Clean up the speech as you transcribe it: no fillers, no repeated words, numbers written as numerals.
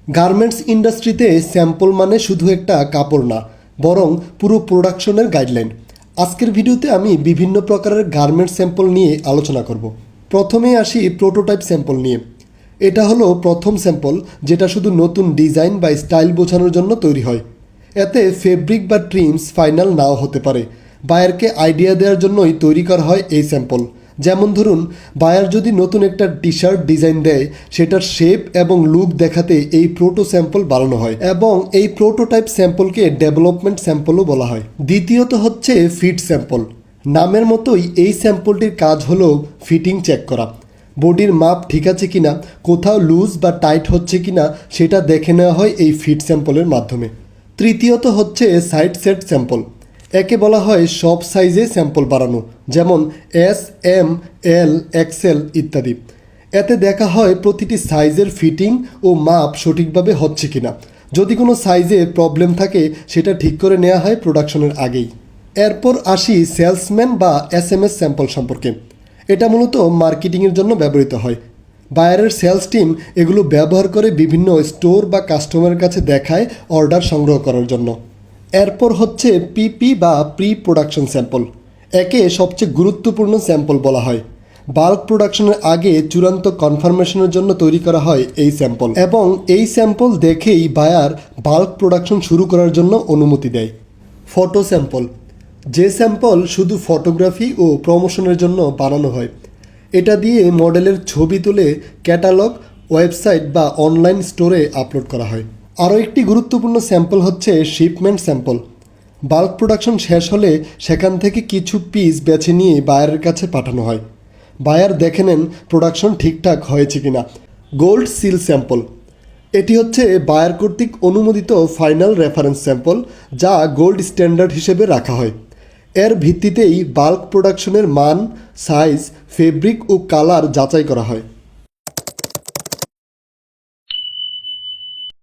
Garments ইন্ডাস্ট্রিতে sample মানে শুধু একটা কাপড় না, বরং পুরো প্রোডাকশনের গাইডলাইন। আজকের ভিডিওতে আমি বিভিন্ন প্রকারের গার্মেন্টস স্যাম্পল নিয়ে আলোচনা করব। প্রথমে আসি প্রোটোটাইপ স্যাম্পল নিয়ে। এটা হলো প্রথম স্যাম্পল, যেটা শুধু নতুন ডিজাইন বা স্টাইল বোঝানোর জন্য তৈরি হয়। এতে ফেব্রিক বা ট্রিমস ফাইনাল নাও হতে পারে। বায়ারকে আইডিয়া দেওয়ার জন্যই তৈরি করা হয় এই স্যাম্পল। যেমন ধরুন, বায়ার যদি নতুন একটা টি শার্ট ডিজাইন দেয়, সেটার শেপ এবং লুক দেখাতে এই প্রোটো স্যাম্পল বানানো হয়, এবং এই প্রোটোটাইপ স্যাম্পলকে ডেভেলপমেন্ট স্যাম্পলও বলা হয়। দ্বিতীয়ত হচ্ছে ফিট স্যাম্পল। নামের মতোই এই স্যাম্পলটির কাজ হলো ফিটিং চেক করা। বডির মাপ ঠিক আছে কিনা, কোথাও লুজ বা টাইট হচ্ছে কিনা সেটা দেখে নেওয়া হয় এই ফিট স্যাম্পলের মাধ্যমে। তৃতীয়ত হচ্ছে সাইড সেট স্যাম্পল। একে বলা হয় সব সাইজে স্যাম্পল বানানো, যেমন এস, এম, এল, এক্সেল ইত্যাদি। এতে দেখা হয় প্রতিটি সাইজের ফিটিং ও মাপ সঠিকভাবে হচ্ছে কিনা। যদি কোনো সাইজে প্রবলেম থাকে, সেটা ঠিক করে নেওয়া হয় প্রোডাকশনের আগেই। এরপর আসি সেলসম্যান বা SMS স্যাম্পল সম্পর্কে। এটা মূলত মার্কেটিংয়ের জন্য ব্যবহৃত হয়। বায়ারের সেলস টিম এগুলো ব্যবহার করে বিভিন্ন স্টোর বা কাস্টমারের কাছে দেখায় অর্ডার সংগ্রহ করার জন্য। এরপর হচ্ছে PP বা প্রি প্রোডাকশন স্যাম্পল। একে সবচেয়ে গুরুত্বপূর্ণ স্যাম্পল বলা হয়। বাল্ক প্রোডাকশনের আগে চূড়ান্ত কনফার্মেশনের জন্য তৈরি করা হয় এই স্যাম্পল, এবং এই স্যাম্পল দেখেই বায়ার বাল্ক প্রোডাকশন শুরু করার জন্য অনুমতি দেয়। ফটো স্যাম্পল, যে স্যাম্পল শুধু ফটোগ্রাফি ও প্রমোশনের জন্য বানানো হয়। এটা দিয়ে মডেলের ছবি তুলে ক্যাটালগ, ওয়েবসাইট বা অনলাইন স্টোরে আপলোড করা হয়। আরও একটি গুরুত্বপূর্ণ স্যাম্পল হচ্ছে শিপমেন্ট স্যাম্পল। বাল্ক প্রোডাকশন শেষ হলে সেখান থেকে কিছু পিস বেছে নিয়ে বায়ারের কাছে পাঠানো হয়। বায়ার দেখে নেন প্রোডাকশন ঠিকঠাক হয়েছে কিনা। গোল্ড সিল স্যাম্পল, এটি হচ্ছে বায়ার কর্তৃক অনুমোদিত ফাইনাল রেফারেন্স স্যাম্পল, যা গোল্ড স্ট্যান্ডার্ড হিসেবে রাখা হয়। এর ভিত্তিতেই বাল্ক প্রোডাকশনের মান, সাইজ, ফেব্রিক ও কালার যাচাই করা হয়।